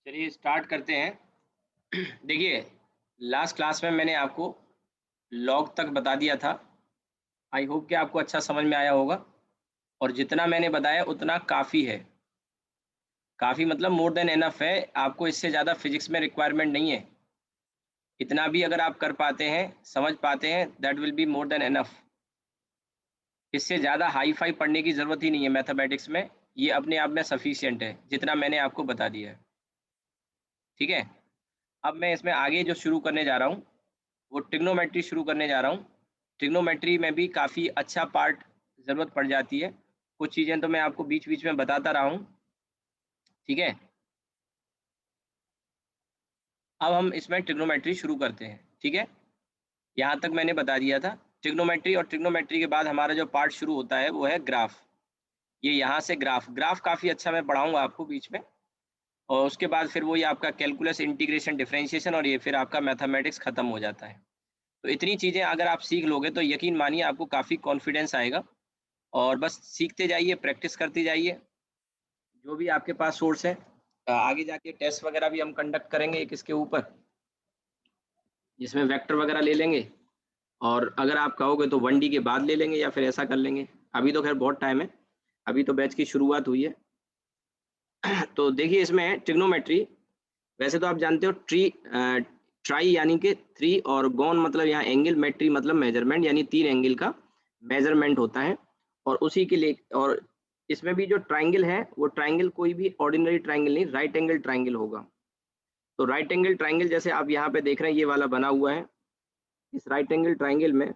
चलिए स्टार्ट करते हैं। देखिए, लास्ट क्लास में मैंने आपको लॉग तक बता दिया था। आई होप कि आपको अच्छा समझ में आया होगा और जितना मैंने बताया उतना काफ़ी है। काफ़ी मतलब मोर देन इनफ है, आपको इससे ज़्यादा फिजिक्स में रिक्वायरमेंट नहीं है। इतना भी अगर आप कर पाते हैं, समझ पाते हैं, that will be more than enough. इससे ज़्यादा हाई-फाई पढ़ने की ज़रूरत ही नहीं है मैथमेटिक्स में, ये अपने आप में सफिशिएंट है, जितना मैंने आपको बता दिया है। ठीक है? अब मैं इसमें आगे जो शुरू करने जा रहा हूँ वो ट्रिग्नोमेट्री शुरू करने जा रहा हूँ। ट्रिग्नोमेट्री में भी काफ़ी अच्छा पार्ट ज़रूरत पड़ जाती है। कुछ चीज़ें तो मैं आपको बीच-बीच में बताता रहा हूँ, ठीक है? अब हम इसमें ट्रिग्नोमेट्री शुरू करते हैं, ठीक है? यहाँ तक मैंने बता दिया था। ट्रिग्नोमेट्री और ट्रिग्नोमेट्री के बाद हमारा जो पार्ट शुरू होता है वो है ग्राफ। ये यहाँ से ग्राफ, ग्राफ काफ़ी अच्छा मैं पढ़ाऊँगा आपको बीच में और उसके बाद फिर वही आपका कैलकुलस, इंटीग्रेशन, डिफरेंशिएशन और ये फिर आपका मैथमेटिक्स खत्म हो जाता है। तो इतनी चीज़ें अगर आप सीख लोगे तो यकीन मानिए आपको काफ़ी कॉन्फिडेंस आएगा और बस सीखते जाइए, प्रैक्टिस करते जाइए, जो भी आपके पास सोर्स है। आगे जाके टेस्ट वगैरह भी हम कंडक्ट करेंगे एक इसके ऊपर, जिसमें वेक्टर वगैरह ले लेंगे और अगर आप कहोगे तो 1D के बाद ले लेंगे या फिर ऐसा कर लेंगे। अभी तो खैर बहुत टाइम है, अभी तो बैच की शुरुआत हुई है। तो देखिए इसमें ट्रिग्नोमेट्री, वैसे तो आप जानते हो ट्राई यानी कि 3 और गॉन मतलब यहाँ एंगल, मेट्री मतलब मेजरमेंट यानी 3 एंगल का मेजरमेंट होता है और उसी के लिए और इसमें भी जो ट्रायंगल है वो ट्रायंगल कोई भी ऑर्डिनरी ट्रायंगल नहीं, राइट एंगल ट्रायंगल होगा। तो राइट एंगल ट्रायंगल जैसे आप यहाँ पे देख रहे हैं ये वाला बना हुआ है। इस राइट एंगल ट्रायंगल में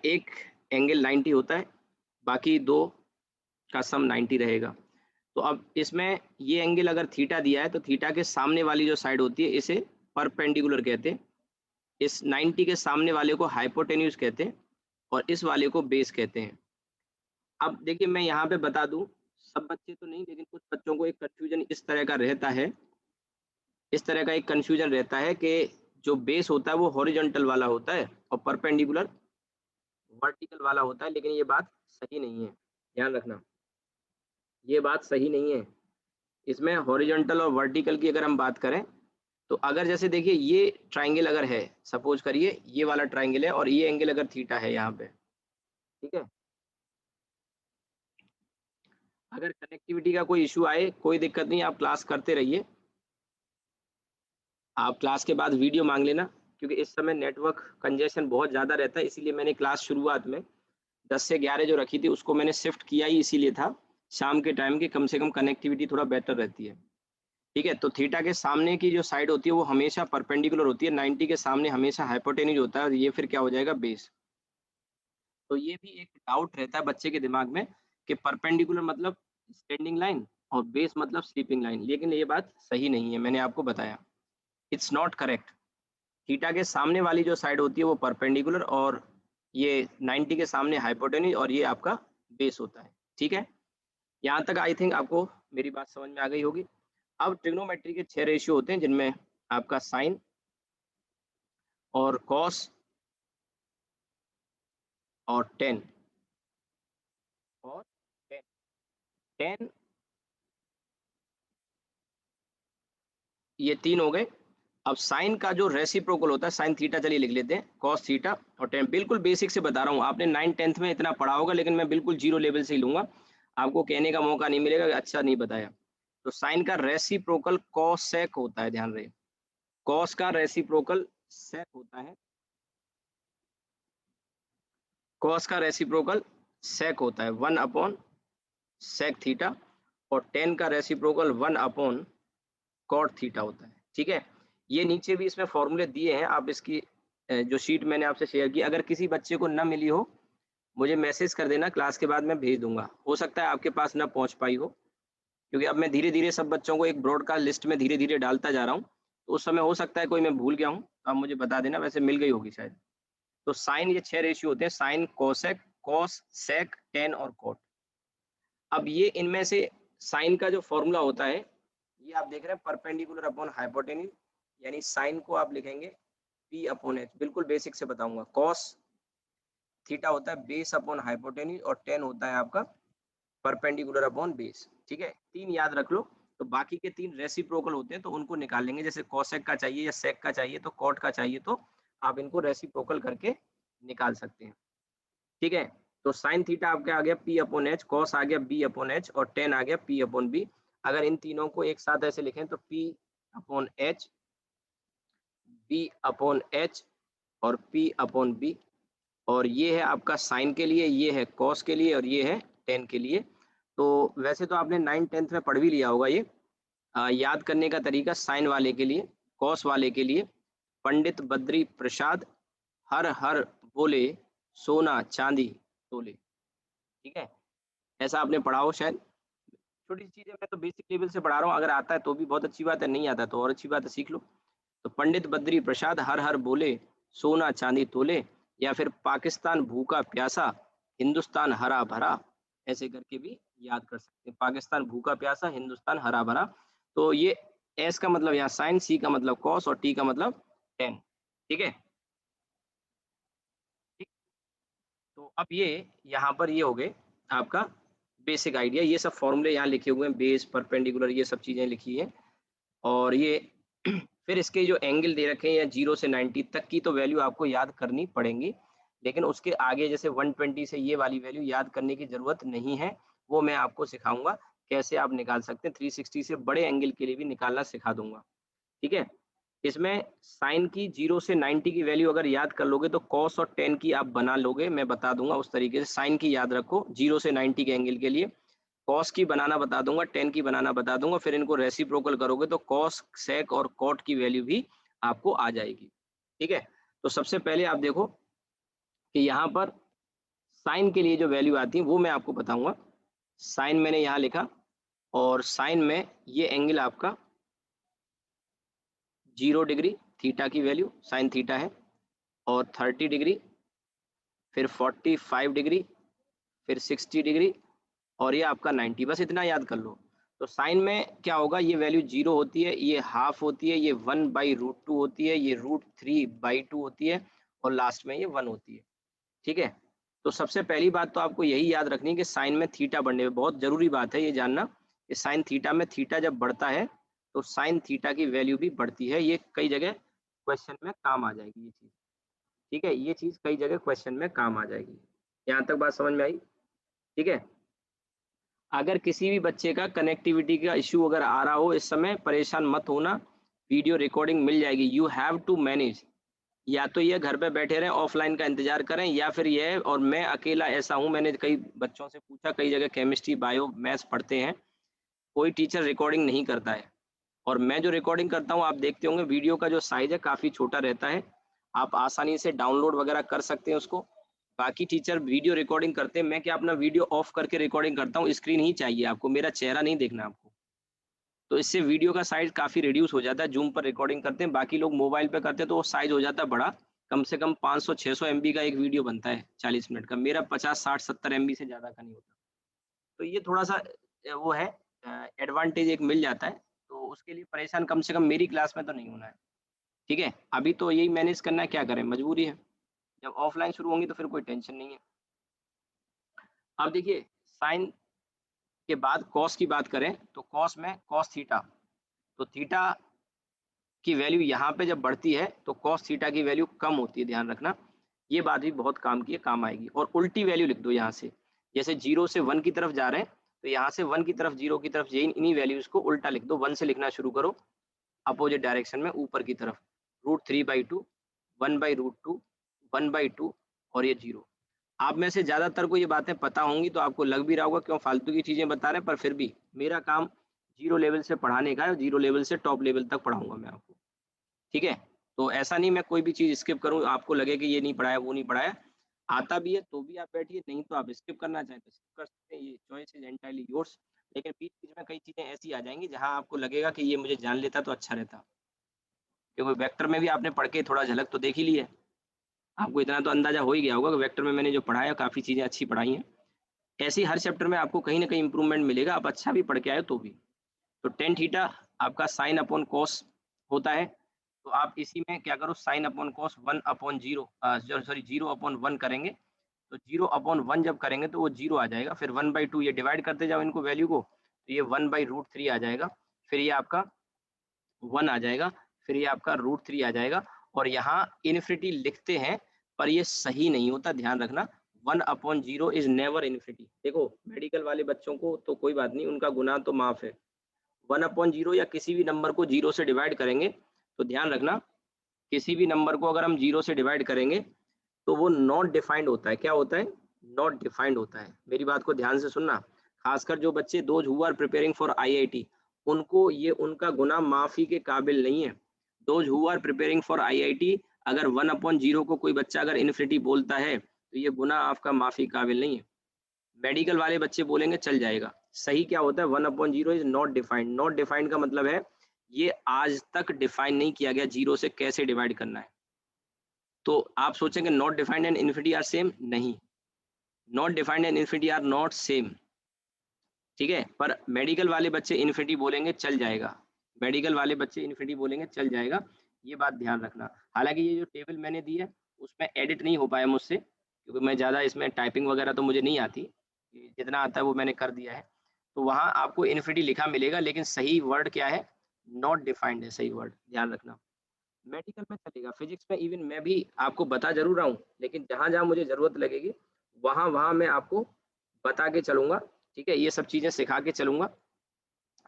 एक एंगल 90 होता है, बाकी दो का सम 90 रहेगा। तो अब इसमें ये एंगल अगर थीटा दिया है तो थीटा के सामने वाली जो साइड होती है इसे परपेंडिकुलर कहते हैं। इस 90 के सामने वाले को हाइपोटेन्यूज कहते हैं और इस वाले को बेस कहते हैं। अब देखिए मैं यहाँ पे बता दूं, सब बच्चे तो नहीं लेकिन कुछ बच्चों को एक कंफ्यूजन इस तरह का रहता है, इस तरह का एक कंफ्यूजन रहता है कि जो बेस होता है वो हॉरिजॉन्टल वाला होता है और परपेंडिकुलर वर्टिकल वाला होता है, लेकिन ये बात सही नहीं है। ध्यान रखना, ये बात सही नहीं है। इसमें हॉरिजॉन्टल और वर्टिकल की अगर हम बात करें तो अगर जैसे देखिए ये ट्राइंगल अगर है, सपोज करिए ये वाला ट्राइंगल है और ये एंगल अगर थीटा है यहाँ पे, ठीक है? अगर कनेक्टिविटी का कोई इशू आए कोई दिक्कत नहीं, आप क्लास करते रहिए। आप क्लास के बाद वीडियो मांग लेना, क्योंकि इस समय नेटवर्क कंजेशन बहुत ज़्यादा रहता है, इसीलिए मैंने क्लास शुरुआत में 10 से 11 जो रखी थी उसको मैंने शिफ्ट किया ही इसीलिए था, शाम के टाइम की कम से कम कनेक्टिविटी थोड़ा बेटर रहती है। ठीक है? तो थीटा के सामने की जो साइड होती है वो हमेशा परपेंडिकुलर होती है, 90 के सामने हमेशा हाइपोटेन्यूज होता है और ये फिर क्या हो जाएगा, बेस। तो ये भी एक डाउट रहता है बच्चे के दिमाग में कि परपेंडिकुलर मतलब स्टैंडिंग लाइन और बेस मतलब स्लीपिंग लाइन, लेकिन ये बात सही नहीं है, मैंने आपको बताया। It's not correct. थीटा के सामने वाली जो साइड होती है वो परपेंडिकुलर और ये 90 के सामने हाइपोटेन्यूज और ये आपका बेस होता है। ठीक है? यहाँ तक आई थिंक आपको मेरी बात समझ में आ गई होगी। अब ट्रिग्नोमेट्री के 6 रेशियो होते हैं जिनमें आपका साइन और कॉस और टेन और टेन टेन ये 3 हो गए। अब साइन का जो रेसिप्रोकल होता है, साइन थीटा चलिए लिख लेते हैं, कॉस थीटा और टेन। बिल्कुल बेसिक से बता रहा हूँ, आपने 9th-10th में इतना पढ़ा होगा लेकिन मैं बिल्कुल जीरो लेवल से ही लूंगा, आपको कहने का मौका नहीं मिलेगा कि अच्छा नहीं बताया। तो साइन का रेसिप्रोकल कॉसेक होता है, ध्यान रहे, कॉस का रेसिप्रोकल सेक होता है, कॉस का रेसिप्रोकल सेक होता है 1 अपॉन सेक थीटा और टेन का रेसिप्रोकल 1 अपॉन कॉट थीटा होता है। ठीक है? ये नीचे भी इसमें फॉर्मूले दिए हैं, आप इसकी जो शीट मैंने आपसे शेयर की, अगर किसी बच्चे को ना मिली हो मुझे मैसेज कर देना, क्लास के बाद मैं भेज दूंगा। हो सकता है आपके पास ना पहुंच पाई हो, क्योंकि अब मैं धीरे धीरे सब बच्चों को एक ब्रॉडकास्ट लिस्ट में धीरे धीरे डालता जा रहा हूँ, तो उस समय हो सकता है कोई मैं भूल गया हूँ, तो आप मुझे बता देना, वैसे मिल गई होगी शायद। तो साइन ये 6 रेशियो होते हैं, साइन, कोसेक, कॉस, सेक, टेन और कॉट। अब ये इनमें से साइन का जो फॉर्मूला होता है, ये आप देख रहे हैं परपेंडिकुलर अपॉन हाइपोटेन्यूज, यानी साइन को आप लिखेंगे पी अपॉन एच, बिल्कुल बेसिक से बताऊंगा। कॉस थीटा होता है बेस अपॉन हाइपोटेन्यूज और टेन होता है आपका परपेंडिकुलर अपॉन बेस, ठीक है, 3 याद रख लो। तो बाकी के 3 रेसिप्रोकल होते हैं तो उनको निकाल लेंगे, जैसे कोसेक का चाहिए या सेक का चाहिए तो कॉट का चाहिए तो आप इनको रेसिप्रोकल करके निकाल सकते हैं, ठीक है। तो साइन थीटा आपका आ गया पी अपॉन एच, कॉस आ गया बी अपॉन एच और टेन आ गया पी अपॉन बी। अगर इन तीनों को एक साथ ऐसे लिखें तो P upon H, B upon H और पी अपॉन बी, और ये है आपका साइन के लिए, ये है कॉस के लिए और ये है टेन के लिए। तो वैसे तो आपने 9th-10th में पढ़ भी लिया होगा ये। याद करने का तरीका, साइन वाले के लिए, कॉस वाले के लिए, पंडित बद्री प्रसाद हर हर बोले सोना चांदी तोले, ठीक है, ऐसा आपने पढ़ा हो शायद। छोटी सी चीजें मैं तो बेसिक लेवल से पढ़ा रहा हूँ, अगर आता है तो भी बहुत अच्छी बात है, नहीं आता तो और अच्छी बात है, सीख लो। तो पंडित बद्री प्रसाद हर हर बोले सोना चांदी तोले, या फिर पाकिस्तान भूखा प्यासा हिंदुस्तान हरा भरा, ऐसे करके भी याद कर सकते हैं। पाकिस्तान भूखा प्यासा हिंदुस्तान हरा भरा। तो ये एस का मतलब यहाँ साइन, सी का मतलब कॉस और टी का मतलब टेन, ठीक है। ठीक, तो अब ये यहाँ पर ये हो गए आपका बेसिक आइडिया, ये सब फॉर्मूले यहाँ लिखे हुए हैं, बेस परपेंडिकुलर ये सब चीजें लिखी हैं। और ये फिर इसके जो एंगल दे रखे हैं या 0 से 90 तक की तो वैल्यू आपको याद करनी पड़ेंगी, लेकिन उसके आगे जैसे 120 से ये वाली वैल्यू याद करने की जरूरत नहीं है, वो मैं आपको सिखाऊंगा कैसे आप निकाल सकते हैं। 360 से बड़े एंगल के लिए भी निकालना सिखा दूंगा, ठीक है। इसमें साइन की 0 से 90 की वैल्यू अगर याद कर लोगे तो कॉस और टेन की आप बना लोगे, मैं बता दूंगा उस तरीके से। साइन की याद रखो 0 से 90 के एंगल के लिए, कॉस की बनाना बता दूंगा, टेन की बनाना बता दूंगा, फिर इनको रेसिप्रोकल करोगे तो कॉस सेक और कॉट की वैल्यू भी आपको आ जाएगी, ठीक है। तो सबसे पहले आप देखो कि यहाँ पर साइन के लिए जो वैल्यू आती है वो मैं आपको बताऊंगा। साइन मैंने यहाँ लिखा, और साइन में ये एंगल आपका 0 डिग्री थीटा की वैल्यू साइन थीटा है, और 30 डिग्री, फिर 45 डिग्री, फिर 60 डिग्री, और ये आपका 90, बस इतना याद कर लो। तो साइन में क्या होगा, ये वैल्यू 0 होती है, ये हाफ होती है, ये 1/√2 होती है, ये √3/2 होती है, और लास्ट में ये 1 होती है, ठीक है। तो सबसे पहली बात तो आपको यही याद रखनी है कि साइन में थीटा बढ़ने में, बहुत जरूरी बात है ये जानना कि साइन थीटा में थीटा जब बढ़ता है तो साइन थीटा की वैल्यू भी बढ़ती है। ये कई जगह क्वेश्चन में काम आ जाएगी ये चीज, ठीक है, ये चीज कई जगह क्वेश्चन में काम आ जाएगी। यहाँ तक बात समझ में आई, ठीक है। अगर किसी भी बच्चे का कनेक्टिविटी का इश्यू अगर आ रहा हो इस समय, परेशान मत होना, वीडियो रिकॉर्डिंग मिल जाएगी। यू हैव टू मैनेज, या तो ये घर पे बैठे रहें ऑफलाइन का इंतजार करें, या फिर ये, और मैं अकेला ऐसा हूं, मैंने कई बच्चों से पूछा, कई जगह केमिस्ट्री बायो मैथ्स पढ़ते हैं, कोई टीचर रिकॉर्डिंग नहीं करता है, और मैं जो रिकॉर्डिंग करता हूं आप देखते होंगे वीडियो का जो साइज है काफी छोटा रहता है, आप आसानी से डाउनलोड वगैरह कर सकते हैं उसको। बाकी टीचर वीडियो रिकॉर्डिंग करते हैं, मैं क्या अपना वीडियो ऑफ करके रिकॉर्डिंग करता हूँ, स्क्रीन ही चाहिए आपको, मेरा चेहरा नहीं देखना आपको। तो इससे वीडियो का साइज काफी रिड्यूस हो जाता है। जूम पर रिकॉर्डिंग करते हैं, बाकी लोग मोबाइल पे करते हैं तो वो साइज हो जाता है बड़ा, कम से कम 500-600 MB का एक वीडियो बनता है 40 मिनट का, मेरा 50-60-70 MB से ज्यादा का नहीं होता। तो ये थोड़ा सा वो है, एडवांटेज एक मिल जाता है, तो उसके लिए परेशान कम से कम मेरी क्लास में तो नहीं होना है, ठीक है। अभी तो यही मैनेज करना है, क्या करें, मजबूरी है। जब ऑफलाइन शुरू होंगी तो फिर कोई टेंशन नहीं है। अब देखिए, साइन के बाद कॉस की बात करें तो कॉस में कॉस थीटा, तो थीटा की वैल्यू यहाँ पे जब बढ़ती है तो कॉस थीटा की वैल्यू कम होती है, ध्यान रखना, ये बात भी बहुत काम की है, काम आएगी। और उल्टी वैल्यू लिख दो यहाँ से, जैसे 0 से 1 की तरफ जा रहे हैं तो यहाँ से 1 की तरफ 0 की तरफ, यही इन्हीं वैल्यूज को उल्टा लिख दो, 1 से लिखना शुरू करो अपोजिट डायरेक्शन में ऊपर की तरफ, √3/2, 1/√2, 1/2 और ये 0। आप में से ज्यादातर को ये बातें पता होंगी तो आपको लग भी रहा होगा क्यों फालतू की चीजें बता रहे हैं, पर फिर भी मेरा काम 0 लेवल से पढ़ाने का है, 0 लेवल से टॉप लेवल तक पढ़ाऊंगा मैं आपको, ठीक है। तो ऐसा नहीं मैं कोई भी चीज स्किप करूं आपको लगे कि ये नहीं पढ़ाया वो नहीं पढ़ाया, आता भी है तो भी आप बैठिए, नहीं तो आप स्किप करना चाहें तो स्किप कर सकते हैं, ये चॉइस इज एंटायरली योर्स। लेकिन बीच बीच में कई चीजें ऐसी आ जाएंगी जहां आपको लगेगा कि ये मुझे जान लेता तो अच्छा रहता, क्योंकि वेक्टर में भी आपने पढ़ के थोड़ा झलक तो देख ही ली है, आपको इतना तो अंदाजा हो ही गया होगा कि वेक्टर में मैंने जो पढ़ाया काफी चीजें अच्छी पढ़ाई हैं। ऐसे ही हर चैप्टर में आपको कहीं ना कहीं इंप्रूवमेंट मिलेगा, आप अच्छा भी पढ़ के आए तो भी। तो टेन थीटा आपका साइन अपॉन कॉस होता है, तो आप इसी में क्या करो, साइन अपॉन कॉस 1/0, सॉरी 0/1 करेंगे, तो 0/1 जब करेंगे तो वो 0 आ जाएगा, फिर 1/2 ये डिवाइड करते जाओ इनको वैल्यू को, तो ये 1/√3 आ जाएगा, फिर ये आपका 1 आ जाएगा, फिर ये आपका √3 आ जाएगा, और यहाँ इन्फिनिटी लिखते हैं पर ये सही नहीं होता, ध्यान रखना। 1/0 इज नेवर इन्फिनिटी। देखो मेडिकल वाले बच्चों को तो कोई बात नहीं, उनका गुना तो माफ है। 1/0 या किसी भी नंबर को 0 से डिवाइड करेंगे तो ध्यान रखना, किसी भी नंबर को अगर हम 0 से डिवाइड करेंगे तो वो नॉट डिफाइंड होता है। क्या होता है? नॉट डिफाइंड होता है। मेरी बात को ध्यान से सुनना, खासकर जो बच्चे those who are preparing for IIT, उनको ये उनका गुना माफी के काबिल नहीं है। Those who are preparing for IIT, अगर 1/0 को कोई बच्चा अगर इन्फिनिटी बोलता है तो ये गुना आपका माफी काबिल नहीं है। मेडिकल वाले बच्चे बोलेंगे चल जाएगा। सही क्या होता है? 1/0 is not defined. Not defined का मतलब है ये आज तक डिफाइन नहीं किया गया जीरो से कैसे डिवाइड करना है। तो आप सोचेंगे not defined and infinity are same, नहीं, not defined and infinity are not same, ठीक है। पर मेडिकल वाले बच्चे इन्फिनिटी बोलेंगे चल जाएगा, मेडिकल वाले बच्चे इन्फिनिटी बोलेंगे चल जाएगा, ये बात ध्यान रखना। हालांकि ये जो टेबल मैंने दी है उसमें एडिट नहीं हो पाया मुझसे, क्योंकि मैं ज़्यादा इसमें टाइपिंग वगैरह तो मुझे नहीं आती, जितना आता है वो मैंने कर दिया है। तो वहाँ आपको इन्फिनिटी लिखा मिलेगा, लेकिन सही वर्ड क्या है? नॉट डिफाइंड है सही वर्ड, ध्यान रखना। मेडिकल में चलेगा, फिजिक्स में इवन मैं भी आपको बता जरूर रहा हूँ, लेकिन जहाँ जहाँ मुझे जरूरत लगेगी वहाँ वहाँ मैं आपको बता के चलूंगा, ठीक है। ये सब चीजें सिखा के चलूंगा,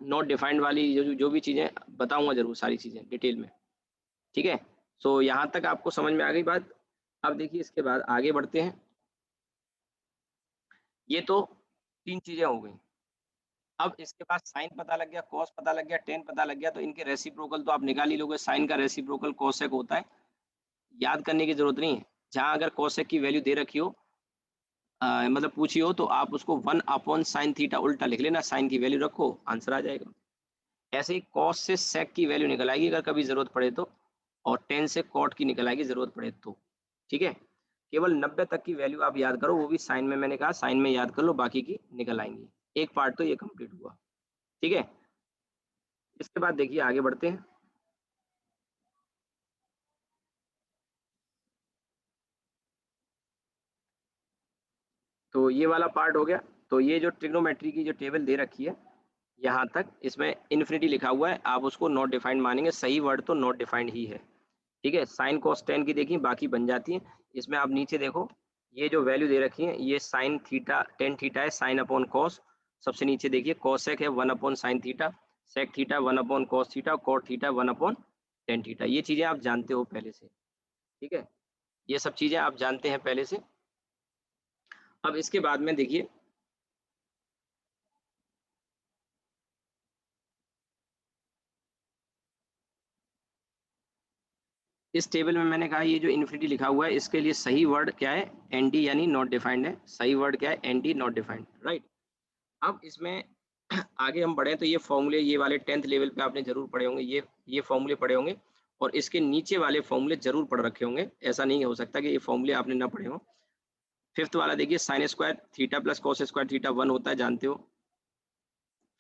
नॉट डिफाइंड वाली जो भी चीजें बताऊंगा जरूर, सारी चीजें डिटेल में, ठीक है। सो यहाँ तक आपको समझ में आ गई बात। अब देखिए इसके बाद आगे बढ़ते हैं। ये तो 3 चीजें हो गई। अब इसके बाद साइन पता लग गया, कॉस पता लग गया, टेन पता लग गया, तो इनके रेसिप्रोकल तो आप निकाल ही लोगे। साइन का रेसिप्रोकल कोसेक होता है, याद करने की जरूरत नहीं है। जहां अगर कोसेक की वैल्यू दे रखी हो, मतलब पूछी हो, तो आप उसको 1/sin थीटा उल्टा लिख लेना, साइन की वैल्यू रखो, आंसर आ जाएगा। ऐसे ही कॉस से सेक की वैल्यू निकल आएगी अगर कभी जरूरत पड़े तो, और टेन से कॉट की निकल आएगी जरूरत पड़े तो, ठीक है। केवल 90 तक की वैल्यू आप याद करो, वो भी साइन में, मैंने कहा साइन में याद कर लो, बाकी की निकल आएंगी। एक पार्ट तो ये कंप्लीट हुआ, ठीक है। इसके बाद देखिए आगे बढ़ते हैं। तो ये वाला पार्ट हो गया। तो ये जो ट्रिग्नोमेट्री की जो टेबल दे रखी है यहाँ तक, इसमें इन्फिनिटी लिखा हुआ है, आप उसको नॉट डिफाइंड मानेंगे, सही वर्ड तो नॉट डिफाइंड ही है, ठीक है। साइन कॉस टेन की देखिए बाकी बन जाती है। इसमें आप नीचे देखो, ये जो वैल्यू दे रखी है, ये साइन थीटा टेन थीटा है, साइन अपॉन कॉस। सबसे नीचे देखिए कॉसेक है 1/sin theta, sec theta 1/cos theta, cot theta 1/tan theta. ये चीजें आप जानते हो पहले से, ठीक है, ये सब चीजें आप जानते हैं पहले से। अब इसके बाद में देखिए, इस टेबल में मैंने कहा ये जो इन्फिनिटी लिखा हुआ है इसके लिए सही वर्ड क्या है? एनडी यानी नॉट डिफाइंड है। सही वर्ड क्या है? ND not defined, right. अब इसमें आगे हम बढ़े तो ये फॉर्मूले, ये वाले 10th लेवल पे आपने जरूर पढ़े होंगे, ये फॉर्मूले पढ़े होंगे, और इसके नीचे वाले फॉर्मूले जरूर पढ़ रखे होंगे। ऐसा नहीं हो सकता कि ये फॉर्मूले आपने ना पढ़े हो। फिफ्थ वाला देखिए, sine square theta plus cos square theta 1 होता है, जानते हो।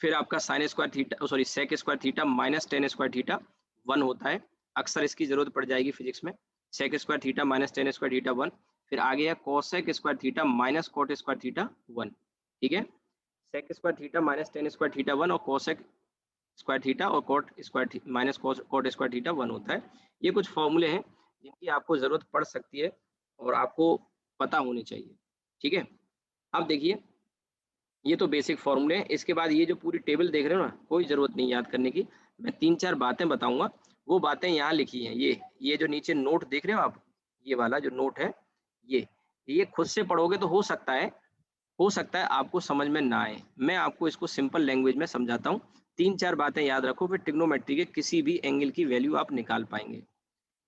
फिर आपका sine square theta, sorry sec square theta minus tan square theta 1 होता है। अक्सर इसकी जरूरत पड़ जाएगी फिजिक्स में। Sec square theta minus tan square theta 1। फिर आगे है cosec square theta minus cot square theta 1, ठीक है। Sec square theta minus tan square theta 1 और कोसेक स्क्वायर थीटा और cot square minus cot square theta 1 होता है। ये कुछ फॉर्मूले हैं जिनकी आपको जरूरत पड़ सकती है और आपको पता होनी चाहिए, ठीक है। अब देखिए, ये तो बेसिक फॉर्मूले हैं। इसके बाद ये जो पूरी टेबल देख रहे हो ना, कोई जरूरत नहीं याद करने की। मैं 3-4 बातें बताऊंगा, वो बातें यहाँ लिखी हैं। ये जो नीचे नोट देख रहे हो आप, ये वाला जो नोट है, ये खुद से पढ़ोगे तो हो सकता है आपको समझ में ना आए। मैं आपको इसको सिंपल लैंग्वेज में समझाता हूँ। 3-4 बातें याद रखो, फिर ट्रिग्नोमेट्री के किसी भी एंगल की वैल्यू आप निकाल पाएंगे।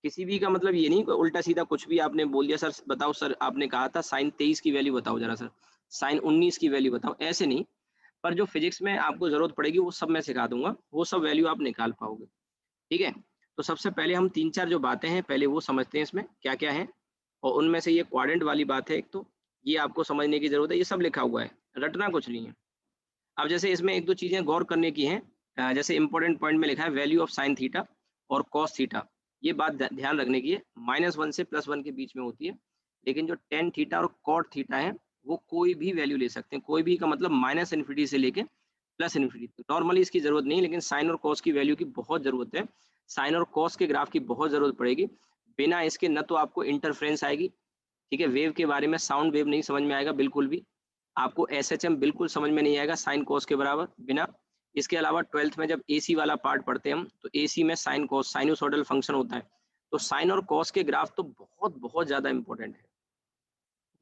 किसी भी का मतलब ये नहीं कि उल्टा सीधा कुछ भी आपने बोल दिया, सर बताओ, सर आपने कहा था साइन 23 की वैल्यू बताओ जरा, सर साइन 19 की वैल्यू बताओ, ऐसे नहीं। पर जो फिजिक्स में आपको जरूरत पड़ेगी वो सब मैं सिखा दूंगा, वो सब वैल्यू आप निकाल पाओगे, ठीक है। तो सबसे पहले हम 3-4 जो बातें हैं पहले वो समझते हैं इसमें क्या क्या है। और उनमें से ये क्वाड्रेंट वाली बात है एक, तो ये आपको समझने की जरूरत है। ये सब लिखा हुआ है, रटना कुछ नहीं है। अब जैसे इसमें एक दो चीजें गौर करने की हैं, जैसे इंपॉर्टेंट पॉइंट में लिखा है वैल्यू ऑफ साइन थीटा और कॉस थीटा। ये बात ध्यान रखने की है, -1 से +1 के बीच में होती है। लेकिन जो टेन थीटा और कॉट थीटा है वो कोई भी वैल्यू ले सकते हैं, कोई भी का मतलब माइनस इन्फिनिटी से लेके प्लस इन्फिनिटी। नॉर्मली इसकी जरूरत नहीं, लेकिन साइन और कॉस की वैल्यू की बहुत जरूरत है, साइन और कॉस के ग्राफ की बहुत जरूरत पड़ेगी। बिना इसके न तो आपको इंटरफ्रेंस आएगी, ठीक है, वेव के बारे में, साउंड वेव नहीं समझ में आएगा बिल्कुल भी, आपको एसएचएम बिल्कुल समझ में नहीं आएगा साइन कॉस के बराबर बिना। इसके अलावा 12th में जब एसी वाला पार्ट पढ़ते हैं हम, तो एसी में साइन कॉस साइनोसॉइडल फंक्शन होता है, तो साइन और कॉस के ग्राफ तो बहुत बहुत ज्यादा इंपॉर्टेंट है।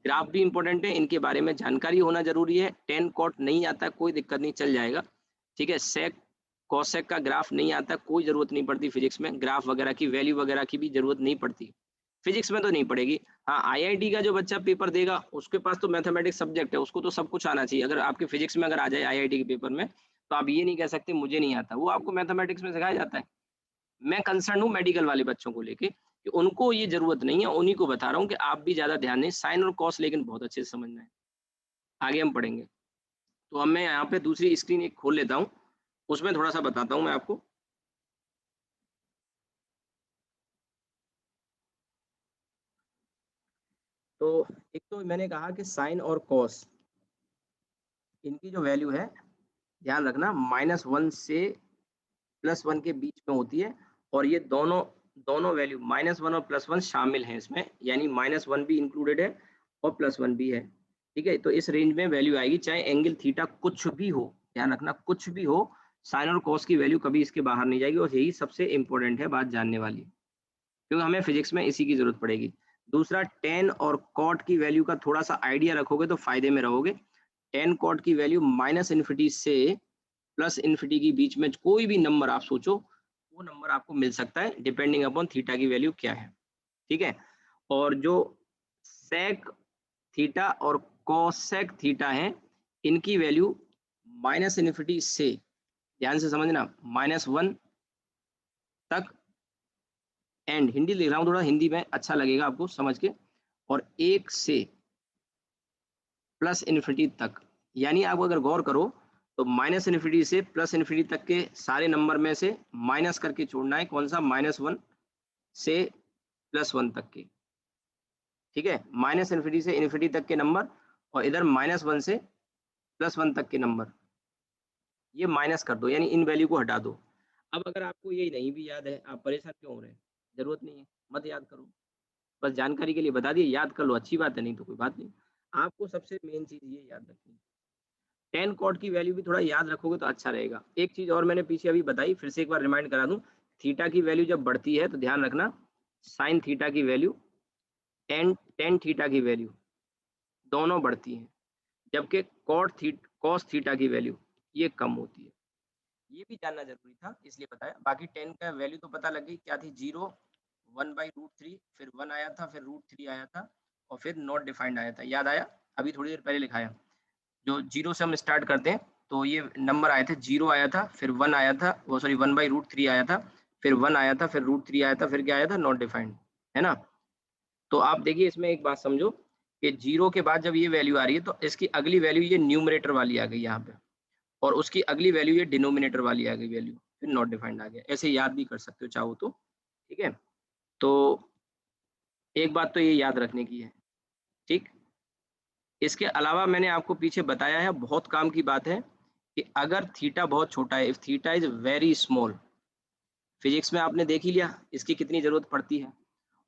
ग्राफ भी इंपॉर्टेंट है, इनके बारे में जानकारी होना जरूरी है। टेन कॉट नहीं आता कोई दिक्कत नहीं, चल जाएगा, ठीक है। सेक कॉसेक का ग्राफ नहीं आता, कोई जरूरत नहीं पड़ती फिजिक्स में, ग्राफ वगैरह की वैल्यू वगैरह की भी जरूरत नहीं पड़ती, फिजिक्स में तो नहीं पड़ेगी। हाँ, आईआईटी का जो बच्चा पेपर देगा उसके पास तो मैथमेटिक्स सब्जेक्ट है, उसको तो सब कुछ आना चाहिए। अगर आपके फिजिक्स में अगर आ जाए आईआईटी के पेपर में, तो आप ये नहीं कह सकते मुझे नहीं आता, वो आपको मैथमेटिक्स में सिखाया जाता है। मैं कंसर्न हूँ मेडिकल वाले बच्चों को लेके कि उनको ये जरूरत नहीं है, उन्हीं को बता रहा हूँ कि आप भी ज्यादा ध्यान दें, साइन और कॉस लेकिन बहुत अच्छे से समझना है, आगे हम पढ़ेंगे। तो अब मैं यहाँ पे दूसरी स्क्रीन एक खोल लेता हूँ, उसमें थोड़ा सा बताता हूँ मैं आपको। तो एक तो मैंने कहा कि साइन और कॉस, इनकी जो वैल्यू है, ध्यान रखना, -1 से +1 के बीच में होती है, और ये दोनों दोनों वैल्यू -1 और +1 शामिल हैं इसमें, यानी -1 भी इंक्लूडेड है और +1 भी है, ठीक है। तो इस रेंज में वैल्यू आएगी, चाहे एंगल थीटा कुछ भी हो, ध्यान रखना कुछ भी हो, साइन और कॉस की वैल्यू कभी इसके बाहर नहीं जाएगी, और यही सबसे इंपॉर्टेंट है बात जानने वाली, क्योंकि हमें फिजिक्स में इसी की जरूरत पड़ेगी। दूसरा, टेन और कॉट की वैल्यू का थोड़ा सा आइडिया रखोगे तो फायदे में रहोगे। टेन कॉट की वैल्यू -इन्फिनिटी से +इन्फिनिटी के बीच में कोई भी नंबर आप सोचो, वो नंबर आपको मिल सकता है डिपेंडिंग अपॉन थीटा की वैल्यू क्या है, ठीक है। और जो सेक थीटा और कोसेक थीटा है, इनकी वैल्यू -इन्फिनिटी से, ध्यान से समझना, -1 तक, एंड हिंदी लिख रहा हूँ थोड़ा, हिंदी में अच्छा लगेगा आपको समझ के, और 1 से +इन्फिनिटी तक। यानी आप अगर गौर करो तो -इन्फिनिटी से +इन्फिनिटी तक के सारे नंबर में से माइनस करके छोड़ना है, कौन सा, -1 से +1 तक के, ठीक है, -इन्फिनिटी से इन्फिनिटी तक के नंबर, और इधर -1 से +1 तक के नंबर, ये माइनस कर दो, यानी इन वैल्यू को हटा दो। अब अगर आपको ये नहीं भी याद है, आप परेशान क्यों हो रहे हैं, जरूरत नहीं है, मत याद करो, बस जानकारी के लिए बता दिए, याद कर लो अच्छी बात है, नहीं तो कोई बात नहीं। आपको सबसे मेन चीज ये याद रखनी है, टेन कॉट की वैल्यू भी थोड़ा याद रखोगे तो अच्छा रहेगा। एक चीज और मैंने पीछे अभी बताई, फिर से एक बार रिमाइंड करा दूं, थीटा की वैल्यू जब बढ़ती है तो ध्यान रखना, साइन थीटा की वैल्यू एंड टेन थीटा की वैल्यू दोनों बढ़ती हैं, जबकि कॉस थीटा की वैल्यू ये कम होती है। ये भी जानना जरूरी था इसलिए बताया। बाकी टेन का वैल्यू तो पता लग गई, क्या थी, 0, 1/√3, फिर 1 आया था, फिर √3 आया था, और फिर नॉट डिफाइंड आया था, याद आया, अभी थोड़ी देर पहले लिखाया। जो 0 से हम स्टार्ट करते हैं, तो ये नंबर आए थे, 0 आया था, फिर 1 आया था, वो सॉरी 1/√3 आया था, फिर 1 आया था, फिर √3 आया था, फिर क्या आया था, नॉट डिफाइंड, है ना। तो आप देखिए इसमें एक बात समझो कि 0 के बाद जब ये वैल्यू आ रही है, तो इसकी अगली वैल्यू ये न्यूमरेटर वाली आ गई यहाँ पे, और उसकी अगली वैल्यू ये डिनोमिनेटर वाली आ गई वैल्यू, फिर नॉट डिफाइंड आ गया। ऐसे याद भी कर सकते हो चाहो तो, ठीक है। तो एक बात तो ये याद रखने की है, ठीक। इसके अलावा मैंने आपको पीछे बताया है, बहुत काम की बात है, कि अगर थीटा बहुत छोटा है, if theta is very small, physics में आपने देख ही लिया इसकी कितनी जरूरत पड़ती है,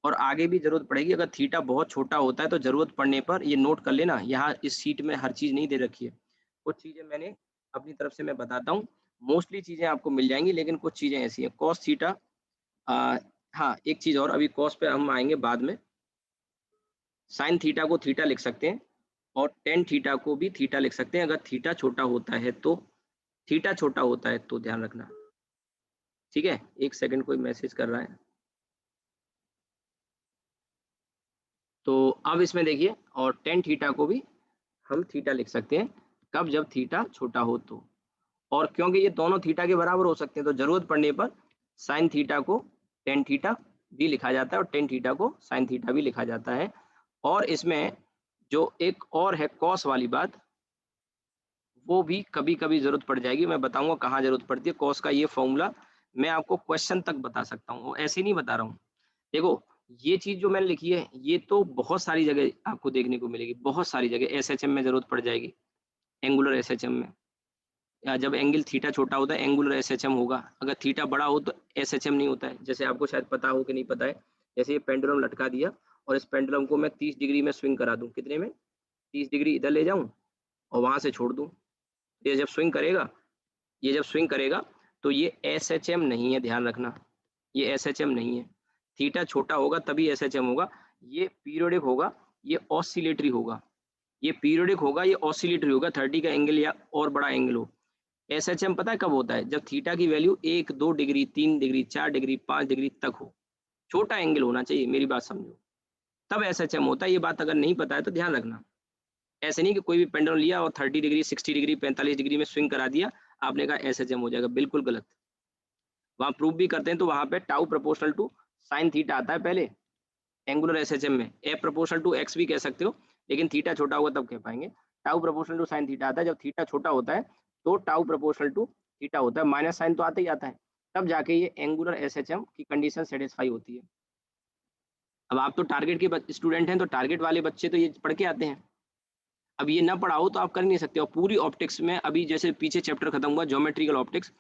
और आगे भी जरूरत पड़ेगी। अगर थीटा बहुत छोटा होता है तो जरूरत पड़ने पर, ये नोट कर लेना, यहाँ इस शीट में हर चीज नहीं दे रखी है, कुछ चीजें मैंने अपनी तरफ से मैं बताता हूँ, मोस्टली चीजें आपको मिल जाएंगी, लेकिन कुछ चीजें ऐसी हैं, कॉस थीटा, हाँ एक चीज और, अभी कॉस पे हम आएंगे बाद में, साइन थीटा को थीटा लिख सकते हैं, और टेन थीटा को भी थीटा लिख सकते हैं, अगर थीटा छोटा होता है तो, थीटा छोटा होता है तो, ध्यान रखना, ठीक है। एक सेकंड, कोई मैसेज कर रहा है, तो अब इसमें देखिए, और टेन थीटा को भी हम थीटा लिख सकते हैं, कब, जब थीटा छोटा हो तो, और क्योंकि ये दोनों थीटा के बराबर हो सकते हैं, तो जरूरत पड़ने पर साइन थीटा को टेन थीटा भी लिखा जाता है, और टेन थीटा को साइन थीटा भी लिखा जाता है। और इसमें जो एक और है कॉस वाली बात, वो भी कभी कभी जरूरत पड़ जाएगी, मैं बताऊंगा कहाँ जरूरत पड़ती है कॉस का। ये फॉर्मूला मैं आपको क्वेश्चन तक बता सकता हूँ, ऐसे नहीं बता रहा हूँ। देखो, ये चीज जो मैंने लिखी है ये तो बहुत सारी जगह आपको देखने को मिलेगी, बहुत सारी जगह एसएचएम में जरूरत पड़ जाएगी, एंगुलर एसएचएम में। या जब एंगल थीटा छोटा होता है एंगुलर एसएचएम होगा, अगर थीटा बड़ा हो तो एसएचएम नहीं होता है। जैसे आपको शायद पता हो कि नहीं पता है, जैसे ये पेंडुलम लटका दिया और इस पेंडुलम को मैं 30 डिग्री में स्विंग करा दूं, कितने में, 30 डिग्री इधर ले जाऊं और वहां से छोड़ दूं, ये जब स्विंग करेगा, ये जब स्विंग करेगा तो ये एसएचएम नहीं है, ध्यान रखना, ये एसएचएम नहीं है। थीटा छोटा होगा तभी एसएचएम होगा। ये पीरियोडिक होगा, ये ऑसिलेटरी होगा, ये पीरियोडिक होगा, ये ऑसिलेटरी होगा, 30 का एंगल या और बड़ा एंगल हो। एसएचएम पता है कब होता है, जब थीटा की value 1 2 degree 3 degree 4 degree 5 degree तक हो, छोटा एंगल होना चाहिए, मेरी बात समझो, तब एसएचएम होता है। ये बात अगर नहीं पता है तो ध्यान रखना। ऐसे नहीं कि कोई भी पेंडुलम लिया और 30 डिग्री 60 डिग्री 45 डिग्री में स्विंग करा दिया, आपने कहा एसएचएम हो जाएगा, बिल्कुल गलत। वहां प्रूफ भी करते हैं तो वहां पे tau proportional to sine theta आता है पहले एंगुलर एसएचएम में, ए प्रोपोर्शनल टू एक्स भी कह सकते हो, लेकिन थीटा छोटा होगा तब कह पाएंगे। Tau proportional to sine theta आता है, जब थीटा छोटा होता है तो टाउ प्रोपोर्शनल टू थीटा होता है, माइनस साइन तो आता ही आता है, तब जाके ये एंगुलर एसएचएम की कंडीशन सेटिस्फाई होती है। अब आप तो टारगेट के स्टूडेंट हैं, तो टारगेट वाले बच्चे तो ये पढ़ के आते हैं, अब ये ना पढ़ाओ तो आप कर नहीं सकते। और पूरी ऑप्टिक्स में अभी जैसे पीछे चैप्टर खत्म हुआ ज्योमेट्रिकल ऑप्टिक्स,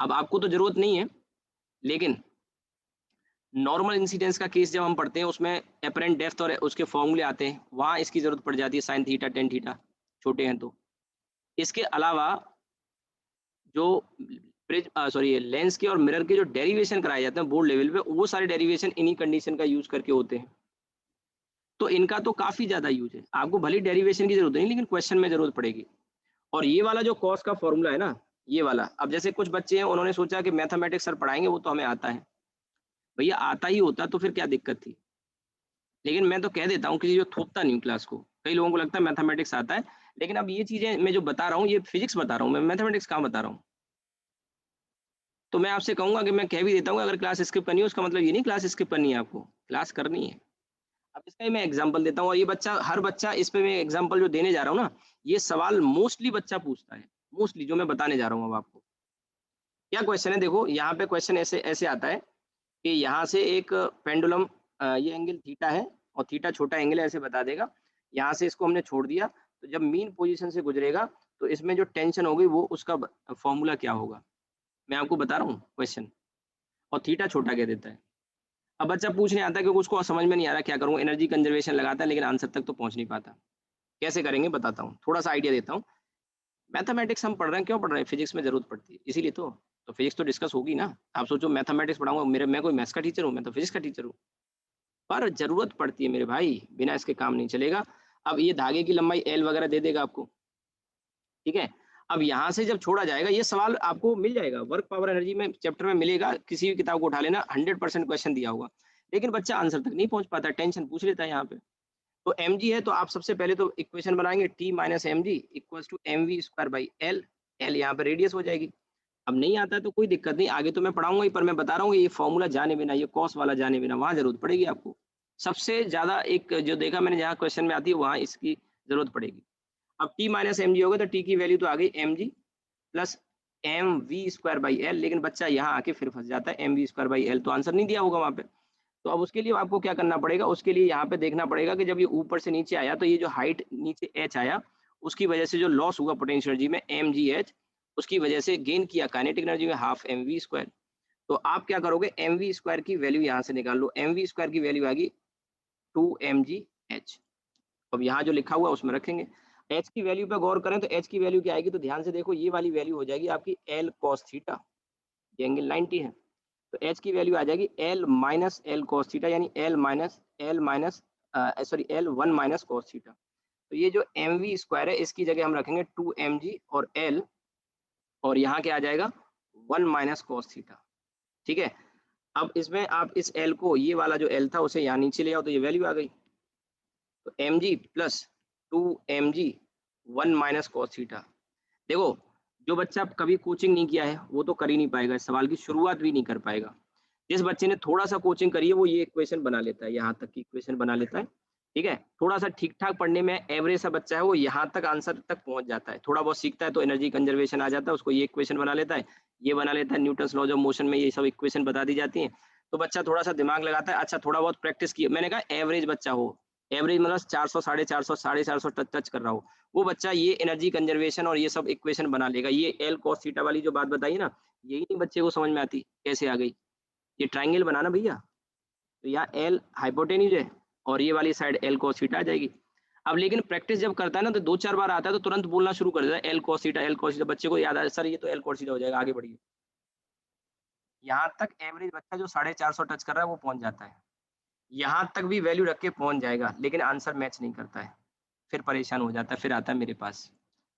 अब आपको तो जरूरत नहीं है, लेकिन नॉर्मल इंसिडेंस का केस जब हम पढ़ते हैं उसमें एपरेंट डेप्थ और उसके फॉर्मूले आते हैं, वहां इसकी जरूरत पड़ जाती है, साइन थीटा टेन थीटा छोटे हैं तो। इसके अलावा जो सॉरी लेंस के और मिरर के जो डेरिवेशन कराए जाते हैं बोर्ड लेवल पे, वो सारे डेरिवेशन इन्हीं कंडीशन का यूज करके होते हैं, तो इनका तो काफी ज्यादा यूज है। आपको भले डेरिवेशन की जरूरत नहीं, लेकिन क्वेश्चन में जरूरत पड़ेगी। और ये वाला जो कॉस का फॉर्मूला है ना, ये वाला, अब जैसे कुछ बच्चे हैं उन्होंने सोचा कि मैथमेटिक्स सर पढ़ाएंगे वो तो हमें आता है, भैया आता ही होता तो फिर क्या दिक्कत थी। लेकिन मैं तो कह देता हूँ किसी जो थोपता नहीं क्लास को, कई लोगों को लगता है मैथमेटिक्स आता है, लेकिन अब ये चीजें मैं जो बता रहा हूँ ये फिजिक्स बता रहा हूँ, मैं मैथमेटिक्स कहाँ बता रहा हूँ। तो मैं आपसे कहूंगा कि मैं कह भी देता हूँ अगर क्लास स्किप करनी है उसका मतलब ये नहीं क्लास स्किप करनी है, आपको क्लास करनी है। अब इसका ही मैं एग्जांपल देता हूँ, और ये बच्चा हर बच्चा इस पे मैं एग्जांपल जो देने जा रहा हूँ ना, ये सवाल मोस्टली बच्चा पूछता है, मोस्टली जो मैं बताने जा रहा हूँ अब आपको। क्या क्वेश्चन है, देखो यहाँ पे क्वेश्चन ऐसे ऐसे आता है कि यहाँ से एक पेंडुलम, ये एंगल थीटा है और थीटा छोटा एंगल है ऐसे बता देगा, यहाँ से इसको हमने छोड़ दिया, तो जब मीन पोजीशन से गुजरेगा तो इसमें जो टेंशन होगी वो उसका फॉर्मूला क्या होगा, मैं आपको बता रहा हूँ क्वेश्चन, और थीटा छोटा कह देता है। अब बच्चा पूछने आता है क्योंकि उसको समझ में नहीं आ रहा क्या करूँ, एनर्जी कंजर्वेशन लगाता है लेकिन आंसर तक तो पहुंच नहीं पाता। कैसे करेंगे बताता हूँ, थोड़ा सा आइडिया देता हूँ। मैथमेटिक्स हम पढ़ रहे हैं, क्यों पढ़ रहे हैं, फिजिक्स में जरूरत पड़ती है इसीलिए तो फिजिक्स तो डिस्कस होगी ना। आप सोचो मैथमेटिक्स पढ़ाऊंगा, मेरे मैं कोई मैथ्स का टीचर हूँ, मैं तो फिजिक्स का टीचर हूँ, पर जरूरत पड़ती है मेरे भाई, बिना इसके काम नहीं चलेगा। अब ये धागे की लंबाई एल वगैरह दे देगा आपको, ठीक है। अब यहाँ से जब छोड़ा जाएगा, ये सवाल आपको मिल जाएगा वर्क पावर एनर्जी में चैप्टर में मिलेगा, किसी भी किताब को उठा लेना, 100% क्वेश्चन दिया होगा, लेकिन बच्चा आंसर तक नहीं पहुंच पाता, टेंशन पूछ लेता है यहाँ पे। तो एम जी है तो आप सबसे पहले तो इक्वेशन बनाएंगे, t minus m g equal to m we square by l, l यहाँ पे रेडियस हो जाएगी। अब नहीं आता है तो कोई दिक्कत नहीं, आगे तो मैं पढ़ाऊंगा ही, पर मैं बता रहा हूँ ये फॉर्मूला जाने बिना, ये कॉस वाला जाने बिना, वहां जरूरत पड़ेगी आपको। सबसे ज्यादा एक जो देखा मैंने जहाँ क्वेश्चन में आती है वहां इसकी जरूरत पड़ेगी। अब टी माइनस एम जी होगा तो टी की वैल्यू तो आ गई M G plus M we square by L, लेकिन बच्चा यहाँ आके फिर फंस जाता है, M we square by L तो आंसर नहीं दिया होगा वहां पे। तो अब उसके लिए आपको क्या करना पड़ेगा, उसके लिए यहाँ पे देखना पड़ेगा कि जब ये ऊपर से नीचे आया तो ये जो हाइट नीचे एच आया, उसकी वजह से जो लॉस हुआ पोटेंशियल एनर्जी में एम जी एच, उसकी वजह से गेन किया काइनेटिक एनर्जी में हाफ एम वी स्क्वायर। तो आप क्या करोगे, एम वी स्क्वायर की वैल्यू यहाँ से निकाल लो, एम वी स्क्वायर की वैल्यू आएगी 2mgh। अब यहाँ जो लिखा हुआ है उसमें रखेंगे। एच की वैल्यू पे गौर करें तो एच की वैल्यू क्या आएगी, तो ध्यान से देखो, ये वाली वैल्यू हो जाएगी आपकी एल कॉस थीटा, ये एंगल 90 है, तो एच की वैल्यू आ जाएगी L minus L cos theta, यानी L minus sorry L one minus cos theta. तो ये जो एम वी स्क्वायर है इसकी जगह हम रखेंगे 2mg और एल, और यहाँ क्या आ जाएगा 1 माइनस कॉस थीटा, ठीक है। अब इसमें आप इस एल को, ये वाला जो एल था उसे यहाँ नीचे ले आओ तो ये वैल्यू आ गई, तो M G plus 2mg 1 minus cos theta. देखो जो बच्चा कभी कोचिंग नहीं किया है वो तो कर ही नहीं पाएगा, इस सवाल की शुरुआत भी नहीं कर पाएगा। जिस बच्चे ने थोड़ा सा कोचिंग करी है वो ये इक्वेशन बना लेता है, यहाँ तक की इक्वेशन बना लेता है, ठीक है। थोड़ा सा ठीक ठाक पढ़ने में एवरेज सा बच्चा है वो यहाँ तक आंसर तक पहुंच जाता है, थोड़ा बहुत सीखता है तो एनर्जी कंजर्वेशन आ जाता है, उसको ये इक्वेशन बना लेता है, ये बना लेता है, न्यूटन्स लॉज ऑफ मोशन में ये सब इक्वेशन बता दी जाती है, तो बच्चा थोड़ा सा दिमाग लगाता है, अच्छा थोड़ा बहुत प्रैक्टिस की, मैंने कहा एवरेज बच्चा हो, एवरेज मतलब 400 450 450 टच टच कर रहा हो, वो बच्चा ये एनर्जी कंजर्वेशन और ये सब इक्वेशन बना लेगा। ये एल कॉस थीटा वाली जो बात बताई ना, यही नहीं बच्चे को समझ में आती, कैसे आ गई। ये ट्राइंगल बनाना भैया, तो यहाँ एल हाइपोटेन्यूज है और ये वाली साइड एल कॉस थीटा आ जाएगी। अब लेकिन प्रैक्टिस जब करता है ना, तो 2-4 बार आता है तो तुरंत बोलना शुरू कर देता है L cos theta, L cos theta, बच्चे को याद आ सर ये तो एल कॉस थीटा हो जाएगा, आगे बढ़िए। यहाँ तक एवरेज बच्चा जो 450 टच कर रहा है वो पहुंच जाता है, यहाँ तक भी वैल्यू रख के पहुंच जाएगा, लेकिन आंसर मैच नहीं करता है, फिर परेशान हो जाता है, फिर आता है मेरे पास